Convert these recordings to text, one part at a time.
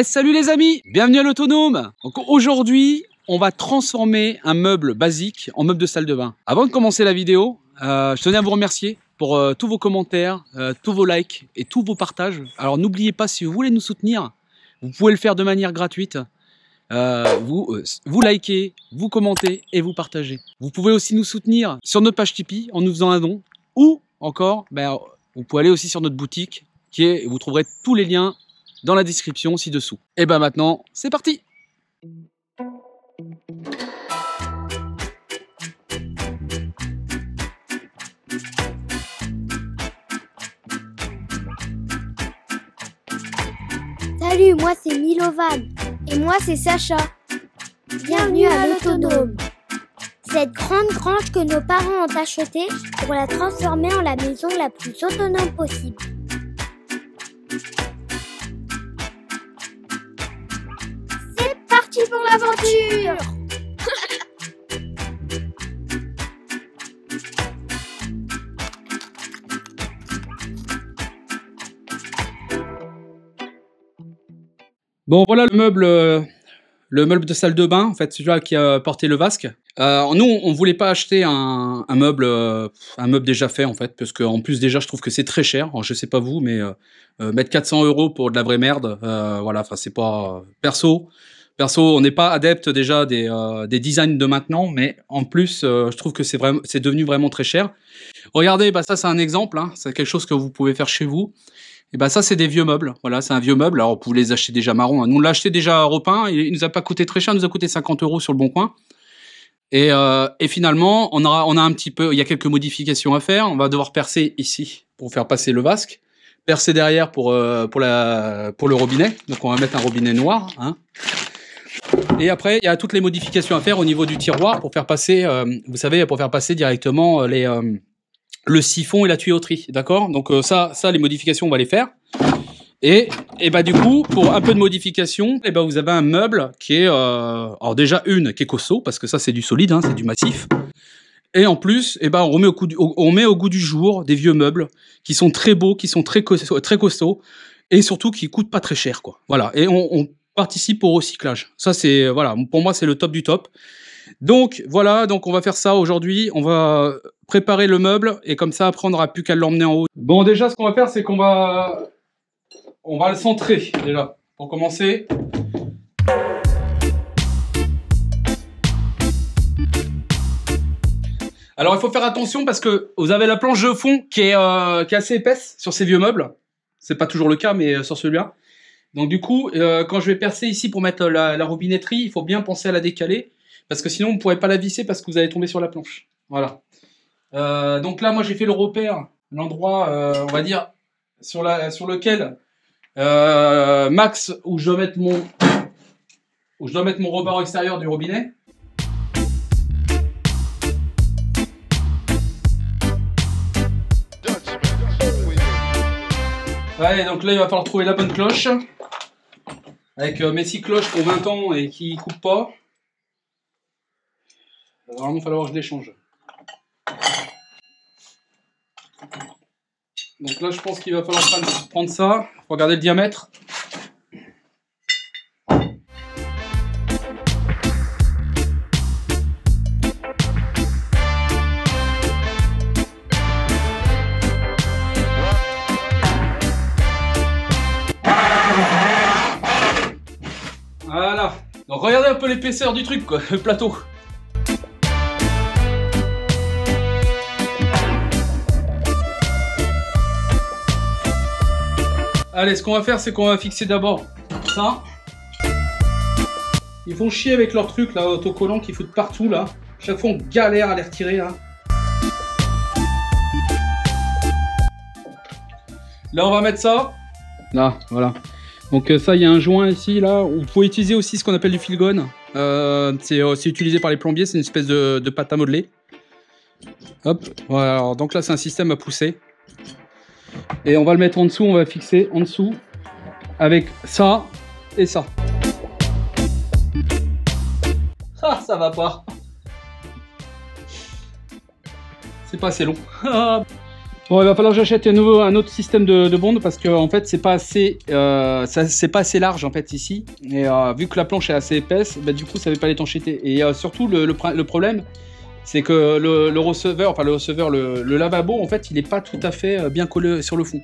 Salut les amis, bienvenue à l'Autonome. Donc aujourd'hui, on va transformer un meuble basique en meuble de salle de bain. Avant de commencer la vidéo, je tenais à vous remercier pour tous vos commentaires, tous vos likes et tous vos partages. Alors n'oubliez pas, si vous voulez nous soutenir, vous pouvez le faire de manière gratuite. Vous likez, vous commentez et vous partagez. Vous pouvez aussi nous soutenir sur notre page Tipeee en nous faisant un don. Ou encore, vous pouvez aller aussi sur notre boutique, vous trouverez tous les liens dans la description ci-dessous. Et maintenant, c'est parti! Salut, moi c'est Milovan. Et moi c'est Sacha. Bienvenue à l'Autonome. Cette grande grange que nos parents ont achetée pour la transformer en la maison la plus autonome possible. C'est parti pour l'aventure! Bon, voilà le meuble de salle de bain, en fait, celui-là qui a porté le vasque. Nous, on voulait pas acheter un meuble déjà fait, en fait, parce qu'en plus, déjà, je trouve que c'est très cher. Alors, je sais pas vous, mais mettre 400 € pour de la vraie merde, voilà, enfin, c'est pas... Perso, on n'est pas adepte déjà des designs de maintenant, mais en plus, je trouve que c'est devenu vraiment très cher. Regardez, ça, c'est un exemple, hein, c'est quelque chose que vous pouvez faire chez vous. Et ça, c'est des vieux meubles. Voilà, c'est un vieux meuble. Alors, vous pouvez les acheter déjà marron. Nous, on l'a acheté déjà repeint. Il nous a pas coûté très cher. Il nous a coûté 50 € sur le Bon Coin. Et finalement, on a un petit peu... Il y a quelques modifications à faire. On va devoir percer ici pour faire passer le vasque. Percer derrière pour le robinet. Donc, on va mettre un robinet noir. Hein. Et après, il y a toutes les modifications à faire au niveau du tiroir pour faire passer... vous savez, pour faire passer directement le siphon et la tuyauterie, d'accord? Donc ça, les modifications, on va les faire. Et du coup, pour un peu de modification, vous avez un meuble qui est... alors déjà, qui est costaud, parce que ça, c'est du solide, hein, c'est du massif. Et en plus, on met au goût du jour des vieux meubles qui sont très beaux, qui sont très costauds, et surtout qui coûtent pas très cher, quoi. Voilà, et on participe au recyclage. Ça, c'est... Voilà, pour moi, c'est le top du top. Donc voilà, donc on va faire ça aujourd'hui, on va préparer le meuble et comme ça après on n'aura plus qu'à l'emmener en haut. Bon, déjà ce qu'on va faire, c'est qu'on va le centrer déjà pour commencer. Alors il faut faire attention parce que vous avez la planche de fond qui est assez épaisse sur ces vieux meubles. C'est pas toujours le cas, mais sur celui-là. Donc du coup, quand je vais percer ici pour mettre la robinetterie, il faut bien penser à la décaler. Parce que sinon, on ne pourrait pas la visser parce que vous allez tomber sur la planche. Voilà. Donc là, moi, j'ai fait le repère, l'endroit, on va dire, sur lequel max où je dois mettre mon rebord extérieur du robinet. Allez, donc là, il va falloir trouver la bonne cloche. Avec mes 6 cloches pour 20 ans et qui ne coupent pas. Il va vraiment falloir que je les change. Donc là, je pense qu'il va falloir prendre ça. Regardez le diamètre. Voilà. Donc regardez un peu l'épaisseur du truc, quoi, le plateau. Allez, ce qu'on va faire, c'est qu'on va fixer d'abord ça. Ils font chier avec leurs trucs là, autocollants qui foutent partout là. Chaque fois, on galère à les retirer là. Là, on va mettre ça. Là, voilà. Donc ça, il y a un joint ici là. Vous pouvez utiliser aussi ce qu'on appelle du filgone. C'est utilisé par les plombiers. C'est une espèce de pâte à modeler. Hop. Voilà. Alors, donc là, c'est un système à pousser. Et on va le mettre en dessous, on va fixer en dessous avec ça et ça. Ah, ça va pas. C'est pas assez long. Bon, il va falloir que j'achète un autre système de bonde parce que en fait c'est pas assez large en fait ici, et vu que la planche est assez épaisse, bah, du coup ça fait pas l'étanchéité, et surtout le problème c'est que le receveur, le lavabo en fait il est pas tout à fait bien collé sur le fond,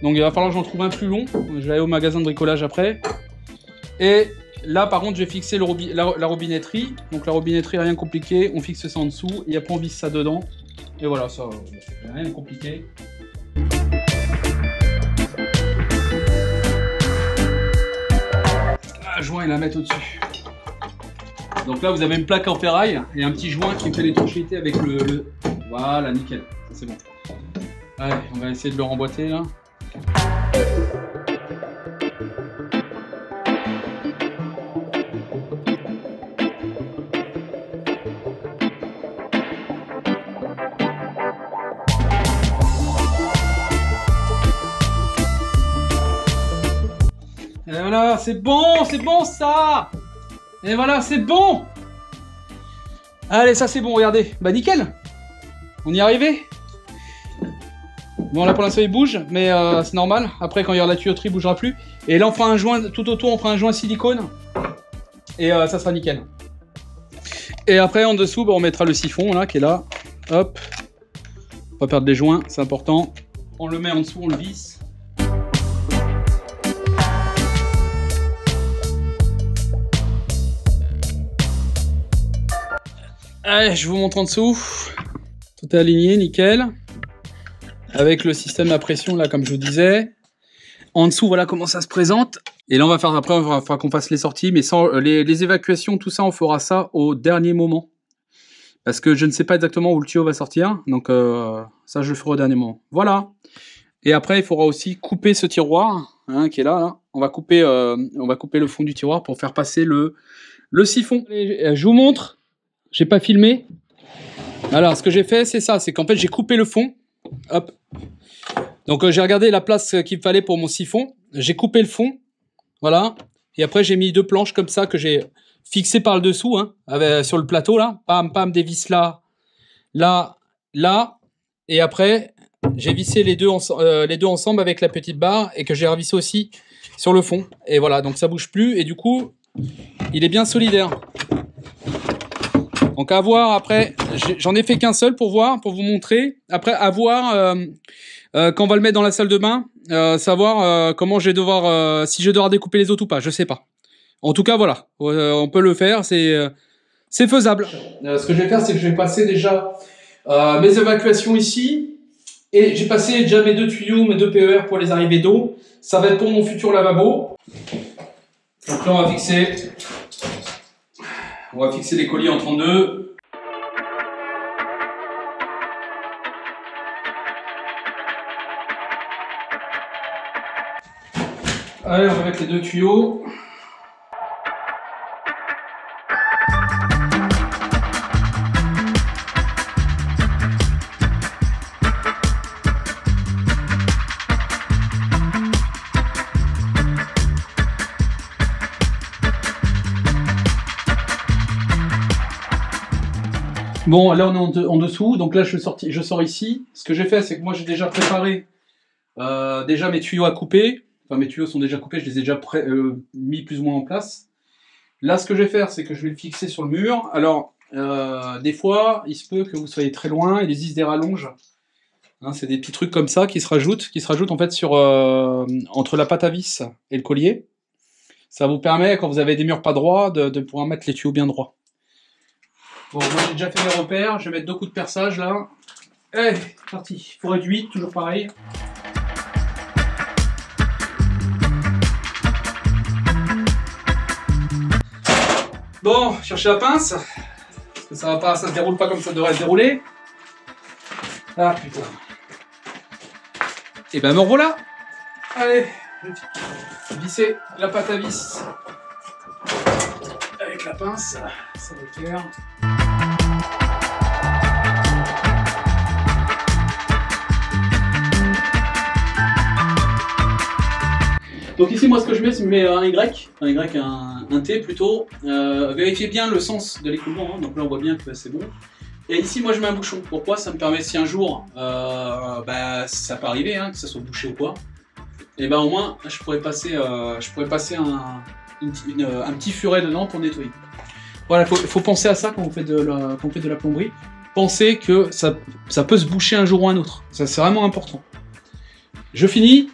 donc il va falloir que j'en trouve un plus long. Je vais aller au magasin de bricolage après, et là par contre je vais fixer la robinetterie. Donc la robinetterie, rien de compliqué, on fixe ça en dessous et après on visse ça dedans. Et voilà, ça, rien de compliqué. Un joint et la mettre au-dessus. Donc là vous avez une plaque en ferraille et un petit joint qui fait l'étanchéité avec le... Voilà, nickel, ça c'est bon. Allez, on va essayer de le remboîter là. Et voilà, c'est bon ça. Et voilà, c'est bon. Allez, ça c'est bon, regardez. Bah nickel. On y est arrivé. Bon là pour l'instant il bouge, mais c'est normal. Après quand il y aura la tuyauterie, il bougera plus. Et là on fera un joint, tout autour on fera un joint silicone. Et ça sera nickel. Et après en dessous, bah, on mettra le siphon là, qui est là. Hop. Pas perdre les joints, c'est important. On le met en dessous, on le visse. Allez, je vous montre en dessous. Tout est aligné, nickel. Avec le système à pression, là, comme je vous disais. En dessous, voilà comment ça se présente. Et là, on va faire, après, il va falloir qu'on fasse les sorties. Mais sans les évacuations, tout ça, on fera ça au dernier moment. Parce que je ne sais pas exactement où le tuyau va sortir. Donc, ça, je le ferai au dernier moment. Voilà. Et après, il faudra aussi couper ce tiroir, hein, qui est là, là. On va couper le fond du tiroir pour faire passer le siphon. Et, je vous montre. J'ai pas filmé. Alors, ce que j'ai fait, c'est ça. C'est qu'en fait, j'ai coupé le fond. Hop. Donc, j'ai regardé la place qu'il fallait pour mon siphon. J'ai coupé le fond. Voilà. Et après, j'ai mis deux planches comme ça que j'ai fixées par le dessous, hein, sur le plateau, là. Pam, pam, des vis là. Là, là. Et après, j'ai vissé les deux ensemble avec la petite barre et que j'ai revissé aussi sur le fond. Et voilà. Donc, ça bouge plus. Et du coup, il est bien solidaire. Donc à voir après, j'en ai fait qu'un seul pour voir, pour vous montrer. Après à voir quand on va le mettre dans la salle de bain, savoir comment je vais devoir, si je vais devoir découper les autres ou pas, je sais pas. En tout cas voilà, on peut le faire, c'est faisable. Ce que je vais faire, c'est que je vais passer déjà mes évacuations ici, et j'ai passé déjà mes deux tuyaux, mes deux PER pour les arrivées d'eau. Ça va être pour mon futur lavabo. Donc là on va fixer. On va fixer les colliers en 32. Allez, on va mettre les deux tuyaux. Bon, là on est en dessous, donc là je sors ici. Ce que j'ai fait, c'est que moi j'ai déjà préparé déjà mes tuyaux à couper. Enfin, mes tuyaux sont déjà coupés, je les ai déjà mis plus ou moins en place. Là, ce que je vais faire, c'est que je vais le fixer sur le mur. Alors, des fois, il se peut que vous soyez très loin, il existe des rallonges. Hein, c'est des petits trucs comme ça qui se rajoutent en fait sur entre la pâte à vis et le collier. Ça vous permet, quand vous avez des murs pas droits, de pouvoir mettre les tuyaux bien droits. Bon, moi j'ai déjà fait mes repères, je vais mettre 2 coups de perçage là. Allez, parti. Forêt du 8, toujours pareil. Bon, cherchez la pince. Parce que ça se déroule pas comme ça devrait se dérouler. Ah putain. Et ben me revoilà. Allez, je vais visser la pâte à vis avec la pince, ça va le faire. Donc ici, moi, ce que je mets, c'est un Y, un T plutôt. Vérifiez bien le sens de l'écoulement, hein. Donc là, on voit bien que c'est bon. Et ici, moi, je mets un bouchon. Pourquoi? Ça me permet, si un jour, ça peut arriver, hein, que ça soit bouché ou quoi, et ben au moins, je pourrais passer un petit furet dedans pour nettoyer. Voilà, faut penser à ça quand on fait de la plomberie. Pensez que ça peut se boucher un jour ou un autre. Ça, c'est vraiment important. Je finis.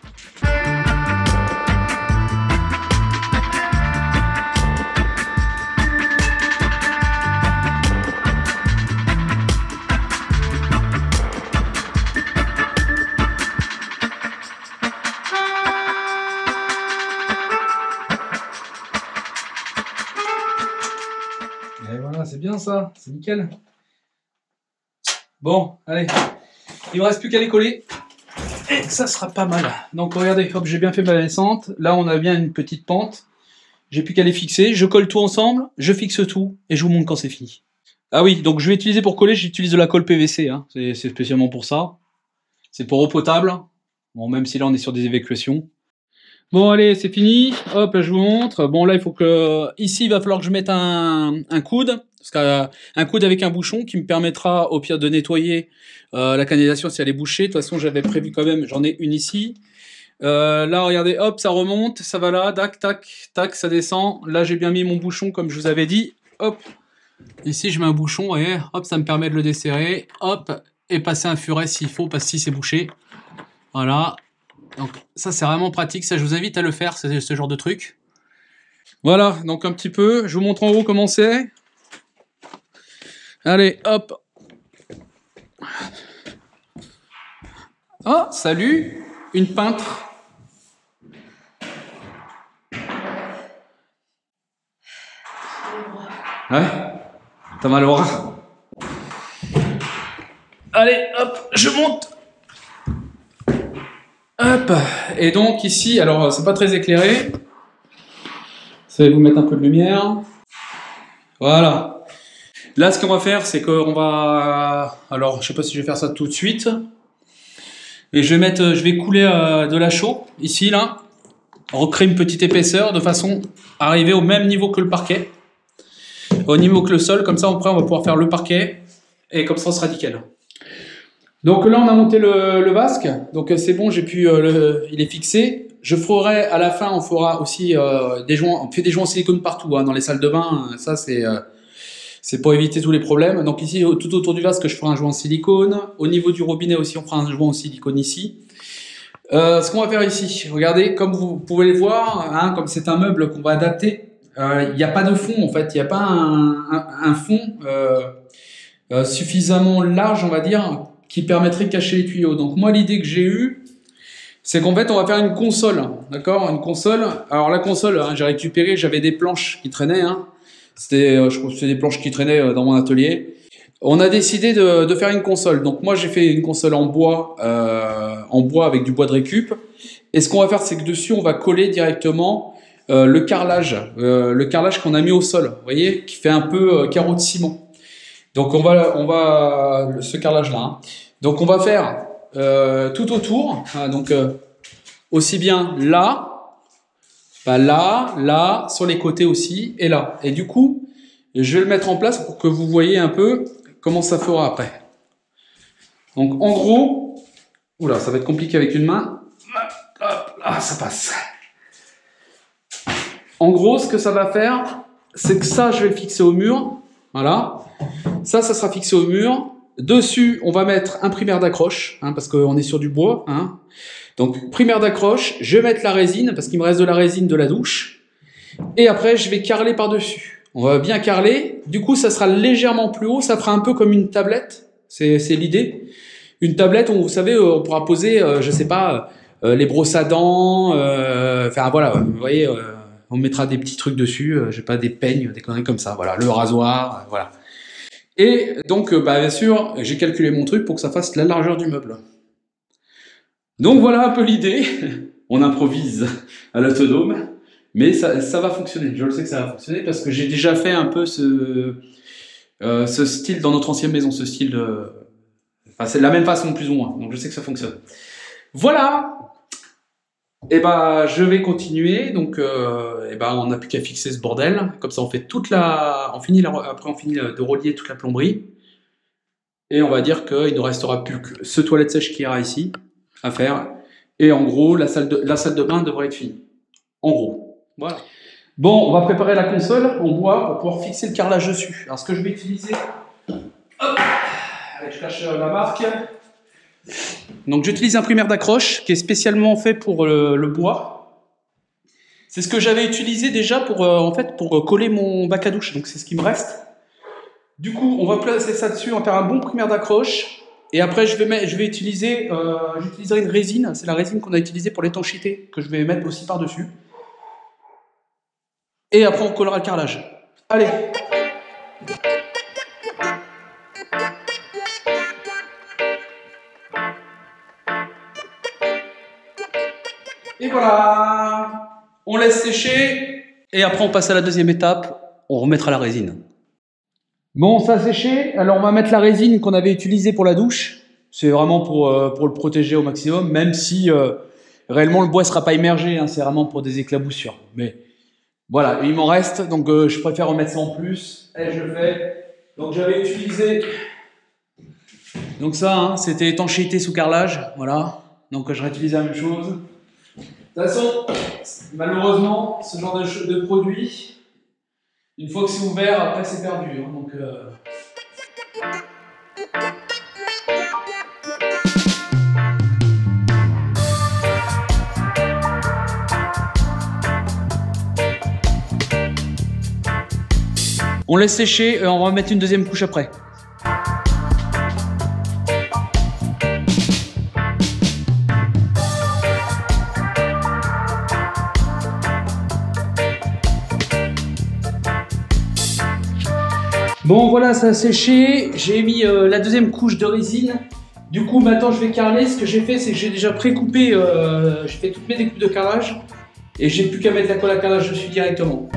Et voilà, c'est bien ça, c'est nickel. Bon, allez, il me reste plus qu'à les coller. Et ça sera pas mal. Donc regardez, hop, j'ai bien fait ma descente. Là, on a bien une petite pente. J'ai plus qu'à les fixer. Je colle tout ensemble, je fixe tout et je vous montre quand c'est fini. Ah oui, donc je vais utiliser pour coller, j'utilise de la colle PVC. Hein. C'est spécialement pour ça. C'est pour eau potable. Bon, même si là, on est sur des évacuations. Bon, allez, c'est fini. Hop, je vous montre. Bon, là, il faut que... Ici, il va falloir que je mette un coude. Parce qu'un coude avec un bouchon qui me permettra, au pire, de nettoyer la canalisation si elle est bouchée. De toute façon, j'avais prévu quand même, j'en ai une ici. Là, regardez, hop, ça remonte, ça va là, tac, tac, tac, ça descend. Là, j'ai bien mis mon bouchon, comme je vous avais dit. Hop, ici, je mets un bouchon et hop, ça me permet de le desserrer. Hop, et passer un furet s'il faut, parce que si c'est bouché. Voilà. Donc ça c'est vraiment pratique, ça je vous invite à le faire, ce genre de truc. Voilà, donc un petit peu, je vous montre en haut comment c'est. Allez, hop. Oh, salut, une peintre. Ouais, t'as mal au bras. Allez, hop, je monte. Hop, et donc ici, alors c'est pas très éclairé, ça va vous mettre un peu de lumière, voilà. Là ce qu'on va faire c'est qu'on va, alors je sais pas si je vais faire ça tout de suite, et je vais couler de la chaux, ici là, recréer une petite épaisseur de façon à arriver au même niveau que le parquet, au niveau que le sol, comme ça après on va pouvoir faire le parquet, et comme ça sera nickel. Donc là, on a monté le vasque, donc c'est bon, il est fixé. Je ferai à la fin, on fera aussi des joints, on fait des joints en silicone partout, hein, dans les salles de bain. Ça, c'est pour éviter tous les problèmes. Donc ici, tout autour du vasque, je ferai un joint en silicone. Au niveau du robinet aussi, on fera un joint en silicone ici. Ce qu'on va faire ici, regardez, comme vous pouvez le voir, hein, comme c'est un meuble qu'on va adapter, il n'y a pas de fond en fait, il n'y a pas un fond suffisamment large, on va dire, qui permettrait de cacher les tuyaux. Donc moi l'idée que j'ai eue, c'est qu'en fait on va faire une console, d'accord, une console. Alors la console, hein, j'ai récupéré, j'avais des planches qui traînaient, hein. C'était, je crois que c'était des planches qui traînaient dans mon atelier. On a décidé de faire une console. Donc moi j'ai fait une console en bois avec du bois de récup. Et ce qu'on va faire, c'est que dessus on va coller directement le carrelage qu'on a mis au sol, vous voyez, qui fait un peu carreau de ciment. Donc on va ce carrelage là. Hein. Donc on va faire tout autour. Hein, donc aussi bien là, là, sur les côtés aussi et là. Et du coup, je vais le mettre en place pour que vous voyez un peu comment ça fera après. Donc en gros, oula, ça va être compliqué avec une main. Hop, là, ça passe. En gros, ce que ça va faire, c'est que ça, je vais le fixer au mur. Voilà. Ça sera fixé au mur. Dessus, on va mettre un primaire d'accroche, hein, parce qu'on est sur du bois. Hein. Donc, primaire d'accroche, je vais mettre la résine, parce qu'il me reste de la résine de la douche. Et après, je vais carreler par-dessus. On va bien carreler. Du coup, ça sera légèrement plus haut. Ça fera un peu comme une tablette. C'est l'idée. Une tablette, vous savez, on pourra poser, je sais pas, les brosses à dents. Enfin, voilà, vous voyez, on mettra des petits trucs dessus. Je sais pas, des peignes, des conneries comme ça. Voilà, le rasoir, voilà. Et donc, bien sûr, j'ai calculé mon truc pour que ça fasse la largeur du meuble. Donc voilà un peu l'idée. On improvise à l'autodome, mais ça va fonctionner. Je le sais que ça va fonctionner parce que j'ai déjà fait un peu ce style dans notre ancienne maison, ce style de... Enfin, c'est de la même façon plus ou moins, donc je sais que ça fonctionne. Voilà. Et je vais continuer. Donc, on n'a plus qu'à fixer ce bordel. Comme ça, on fait après, on finit de relier toute la plomberie. Et on va dire qu'il ne restera plus que ce toilette sèche qui ira ici à faire. Et en gros, la salle de bain devrait être finie. En gros. Voilà. Bon, on va préparer la console en bois pour pouvoir fixer le carrelage dessus. Alors, ce que je vais utiliser... Hop, allez, je cache la marque. Donc, j'utilise un primaire d'accroche qui est spécialement fait pour le bois. C'est ce que j'avais utilisé déjà pour, en fait, pour coller mon bac à douche. Donc, c'est ce qui me reste. Du coup, on va placer ça dessus, on va faire un bon primaire d'accroche. Et après, j'utiliserai une résine. C'est la résine qu'on a utilisée pour l'étanchéité, que je vais mettre aussi par-dessus. Et après, on collera le carrelage. Allez! Et voilà! On laisse sécher. Et après, on passe à la deuxième étape. On remettra la résine. Bon, ça a séché. Alors, on va mettre la résine qu'on avait utilisée pour la douche. C'est vraiment pour le protéger au maximum, même si réellement le bois ne sera pas immergé. Hein, c'est vraiment pour des éclaboussures. Mais voilà, il m'en reste. Donc, je préfère en mettre ça en plus. Et je le fais. Donc, j'avais utilisé... Donc ça, hein, c'était étanchéité sous carrelage. Voilà. Donc, je réutilise la même chose. De toute façon, malheureusement, ce genre de produit... Une fois que c'est ouvert, après c'est perdu. Hein, donc, on laisse sécher et on va mettre une deuxième couche après. Bon voilà, ça a séché, j'ai mis la deuxième couche de résine. Du coup maintenant je vais carreler. Ce que j'ai fait, c'est que j'ai déjà pré-coupé, j'ai fait toutes mes découpes de carrelage. Et j'ai plus qu'à mettre la colle à carrelage dessus directement.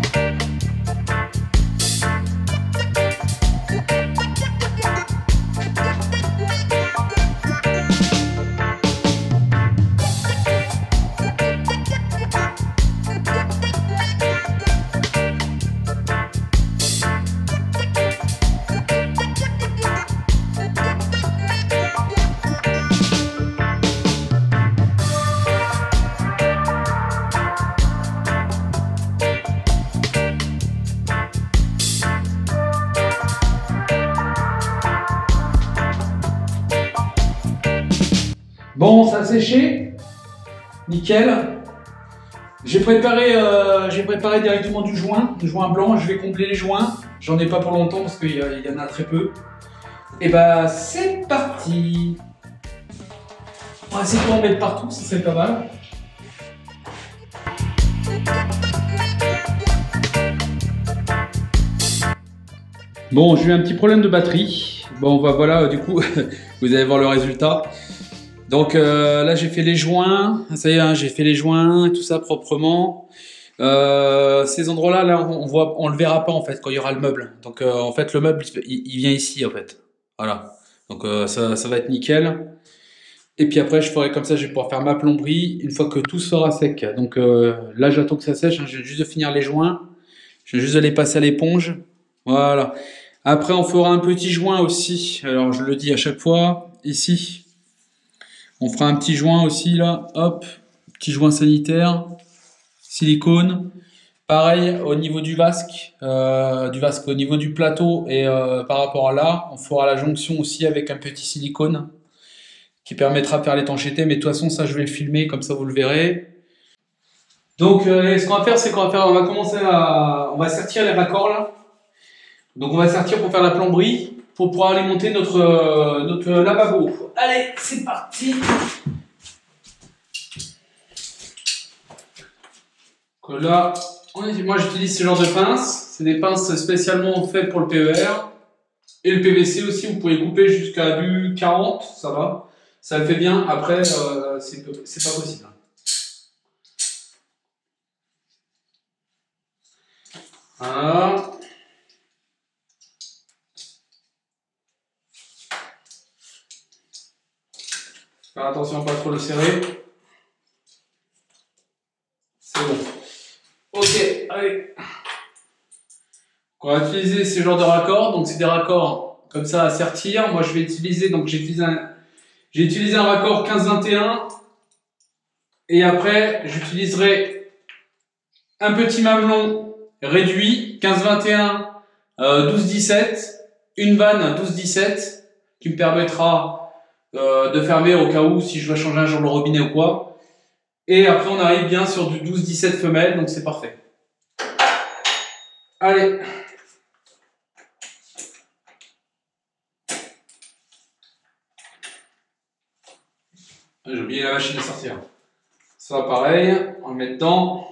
Bon, ça a séché, nickel. J'ai préparé directement du joint blanc. Je vais combler les joints. J'en ai pas pour longtemps parce qu'il y en a très peu. Et bah c'est parti. On va essayer de en mettre partout, ça serait pas mal. Bon, j'ai eu un petit problème de batterie. Bon, bah voilà, du coup, vous allez voir le résultat. Donc là j'ai fait les joints, ça y est, hein, j'ai fait les joints, tout ça proprement. Ces endroits-là, on le verra pas en fait quand il y aura le meuble. Donc en fait le meuble il vient ici en fait. Voilà. Donc ça va être nickel. Et puis après je ferai comme ça, je vais pouvoir faire ma plomberie une fois que tout sera sec. Donc là j'attends que ça sèche, hein, je viens juste de finir les joints. Je viens juste de les passer à l'éponge. Voilà. Après on fera un petit joint aussi. Alors je le dis à chaque fois, ici. On fera un petit joint aussi là, hop, petit joint sanitaire, silicone. Pareil au niveau du vasque au niveau du plateau et par rapport à là, on fera la jonction aussi avec un petit silicone qui permettra de faire l'étanchéité. Mais de toute façon, ça je vais le filmer, comme ça vous le verrez. Donc ce qu'on va faire, c'est on va commencer on va sertir les raccords là. Donc on va sertir pour faire la plomberie, pour pouvoir alimenter notre lavabo. Allez, c'est parti. Donc là, moi j'utilise ce genre de pinces. C'est des pinces spécialement faites pour le PER. Et le PVC aussi, vous pouvez couper jusqu'à du 40, ça va. Ça le fait bien, après c'est pas possible. Voilà. Faire attention à pas trop le serrer. C'est bon. Ok, allez. On va utiliser ce genre de raccords. Donc c'est des raccords comme ça à sertir. Moi je vais utiliser, donc j'ai utilisé un raccord 15-21 et après j'utiliserai un petit mamelon réduit 15-21 12-17, une vanne 12-17 qui me permettra de fermer au cas où si je dois changer un jour le robinet ou quoi. Et après on arrive bien sur du 12-17 femelle, donc c'est parfait. Allez. J'ai oublié la machine à sortir. Ça va pareil, on le met dedans.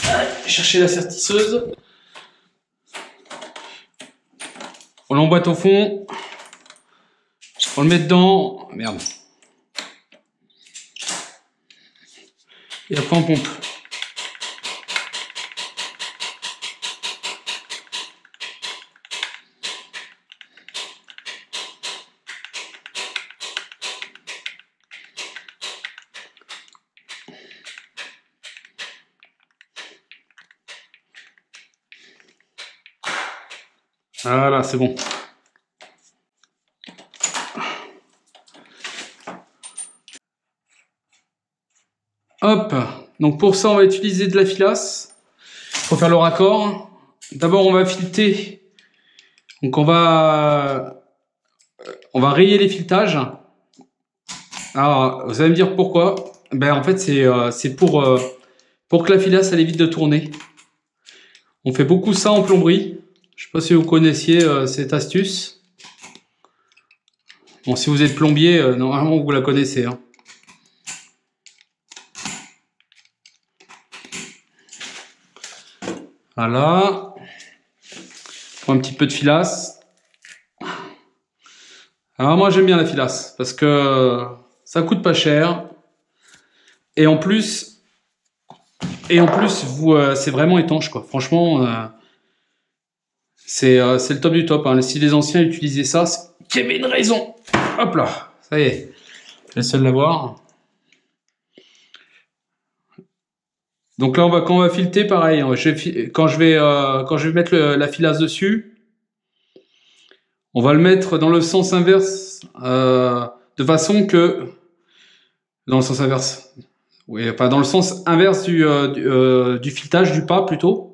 Allez, chercher la sertisseuse. On l'emboîte au fond. On le met dedans. Merde. Et après on pompe. Voilà, c'est bon. Hop, donc pour ça on va utiliser de la filasse pour faire le raccord. D'abord on va fileter, donc on va rayer les filetages. Alors vous allez me dire pourquoi. Ben en fait c'est pour que la filasse elle évite de tourner. On fait beaucoup ça en plomberie. Je sais pas si vous connaissiez cette astuce. Bon, si vous êtes plombier, normalement vous la connaissez. Hein. Voilà. Prends un petit peu de filasse. Alors moi j'aime bien la filasse parce que ça coûte pas cher. Et en plus c'est vraiment étanche quoi. Franchement. C'est le top du top. Hein. Si les anciens utilisaient ça, c'est qu'il y avait une raison. Hop là, ça y est. Je vais essayer de l'avoir. Donc là, quand on va fileter, pareil. Quand je vais mettre la filasse dessus, on va le mettre dans le sens inverse, de façon que dans le sens inverse. Oui, enfin dans le sens inverse du filetage, du pas plutôt.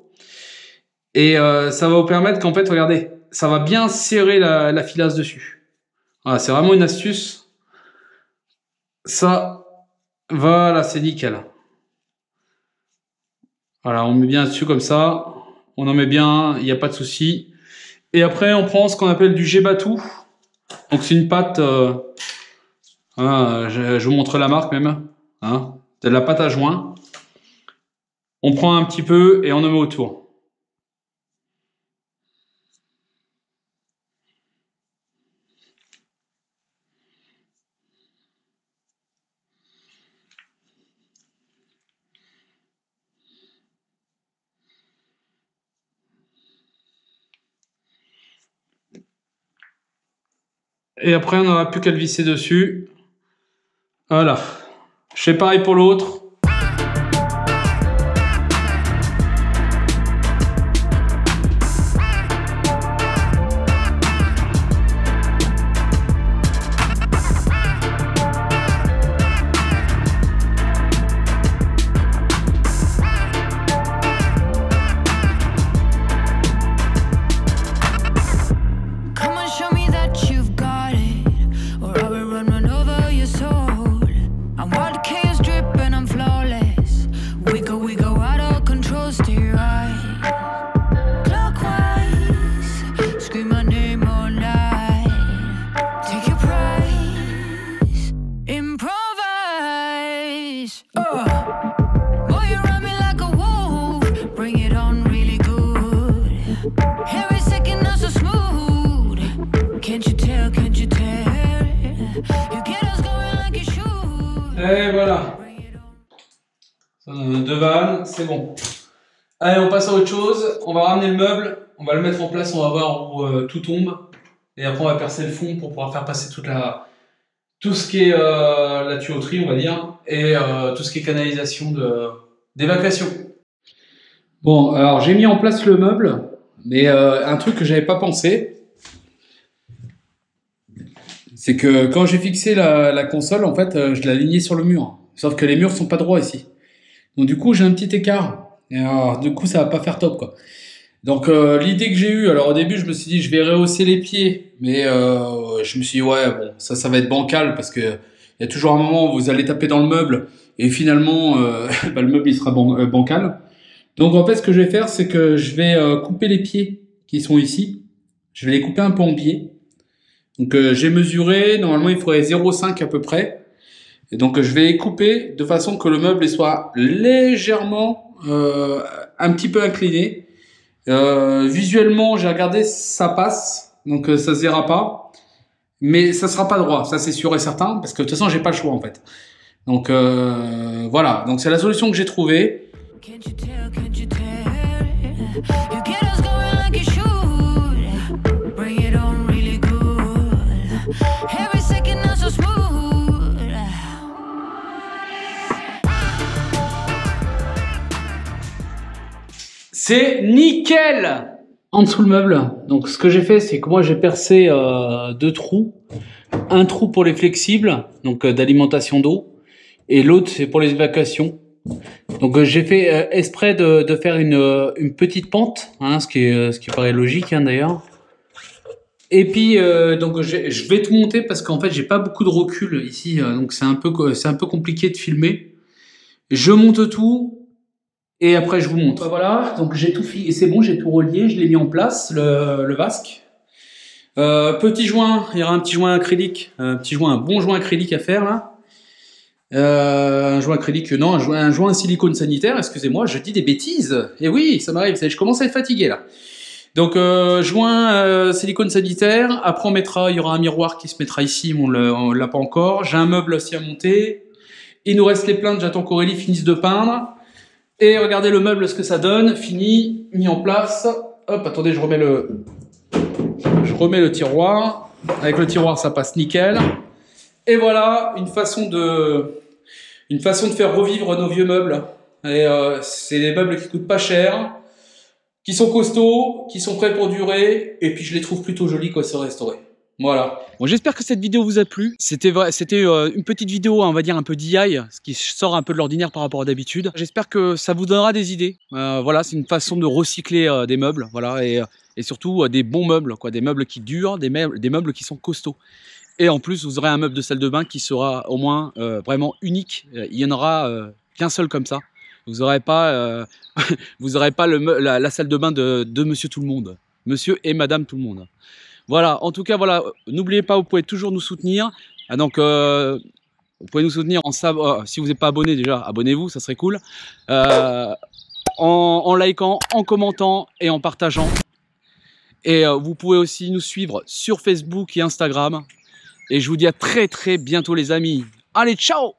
Et ça va vous permettre qu'en fait, regardez, ça va bien serrer la filasse dessus. Voilà, c'est vraiment une astuce. Ça, voilà, c'est nickel. Voilà, on met bien dessus comme ça. On en met bien, il n'y a pas de souci. Et après, on prend ce qu'on appelle du G-Batou. Donc c'est une pâte, voilà, je vous montre la marque même. Hein, c'est de la pâte à joint. On prend un petit peu et on en met autour. Et après, on n'aura plus qu'à le visser dessus. Voilà. Je fais pareil pour l'autre. Et voilà. Deux vannes, c'est bon. Allez, on passe à autre chose. On va ramener le meuble, on va le mettre en place, on va voir où tout tombe. Et après, on va percer le fond pour pouvoir faire passer tout ce qui est la tuyauterie, on va dire, et tout ce qui est canalisation d'évacuation. Bon, alors j'ai mis en place le meuble. Mais un truc que j'avais pas pensé, c'est que quand j'ai fixé la console, en fait, je l'ai alignée sur le mur. Sauf que les murs sont pas droits ici. Donc du coup, j'ai un petit écart. Et alors, du coup, ça va pas faire top, quoi. Donc l'idée que j'ai eue, alors au début, je me suis dit, je vais rehausser les pieds. Mais je me suis dit, ouais, bon, ça va être bancal parce que il y a toujours un moment où vous allez taper dans le meuble et finalement, bah, le meuble, il sera bancal. Donc en fait, ce que je vais faire, c'est que je vais couper les pieds qui sont ici. Je vais les couper un peu en biais. Donc j'ai mesuré, normalement il faudrait 0,5 à peu près. Et donc je vais les couper de façon que le meuble soit légèrement un petit peu incliné. Visuellement, j'ai regardé, ça passe, donc ça se verra pas. Mais ça sera pas droit, ça c'est sûr et certain, parce que de toute façon j'ai pas le choix en fait. Donc voilà, donc c'est la solution que j'ai trouvée. C'est nickel en dessous le meuble. Donc ce que j'ai fait, c'est que moi j'ai percé deux trous. Un trou pour les flexibles, donc d'alimentation d'eau, et l'autre c'est pour les évacuations. Donc j'ai fait exprès de faire une petite pente, hein, ce qui paraît logique hein, d'ailleurs. Et puis donc je vais tout monter parce qu'en fait j'ai pas beaucoup de recul ici, donc c'est un peu compliqué de filmer. Je monte tout. Et après, je vous montre. Voilà, donc j'ai tout fait, c'est bon, j'ai tout relié, je l'ai mis en place, le vasque. Petit joint, il y aura un petit joint acrylique, un bon joint acrylique à faire là. Un joint acrylique, non, un joint silicone sanitaire, excusez-moi, je dis des bêtises. Et oui, ça m'arrive, je commence à être fatigué là. Donc joint silicone sanitaire, après il y aura un miroir qui se mettra ici, on l'a pas encore. J'ai un meuble aussi à monter. Il nous reste les plaintes, j'attends qu'Aurélie finisse de peindre. Et regardez le meuble, ce que ça donne, fini, mis en place. Hop, attendez, je remets le tiroir. Avec le tiroir, ça passe nickel. Et voilà, une façon de faire revivre nos vieux meubles. Et c'est des meubles qui coûtent pas cher, qui sont costauds, qui sont prêts pour durer, et puis je les trouve plutôt jolis quand ils sont restaurés. Voilà. Bon, j'espère que cette vidéo vous a plu. C'était une petite vidéo, on va dire un peu DIY, ce qui sort un peu de l'ordinaire par rapport à d'habitude. J'espère que ça vous donnera des idées. Voilà, c'est une façon de recycler des meubles, voilà, et surtout des bons meubles, quoi, des meubles qui durent, des meubles qui sont costauds. Et en plus, vous aurez un meuble de salle de bain qui sera au moins vraiment unique. Il y en aura qu'un seul comme ça. Vous n'aurez pas, la salle de bain de Monsieur Tout le Monde, Monsieur et Madame Tout le Monde. Voilà, en tout cas, voilà, n'oubliez pas, vous pouvez toujours nous soutenir. Donc, vous pouvez nous soutenir si vous n'êtes pas abonné déjà, abonnez-vous, ça serait cool. En likant, en commentant et en partageant. Et vous pouvez aussi nous suivre sur Facebook et Instagram. Et je vous dis à très très bientôt les amis. Allez, ciao!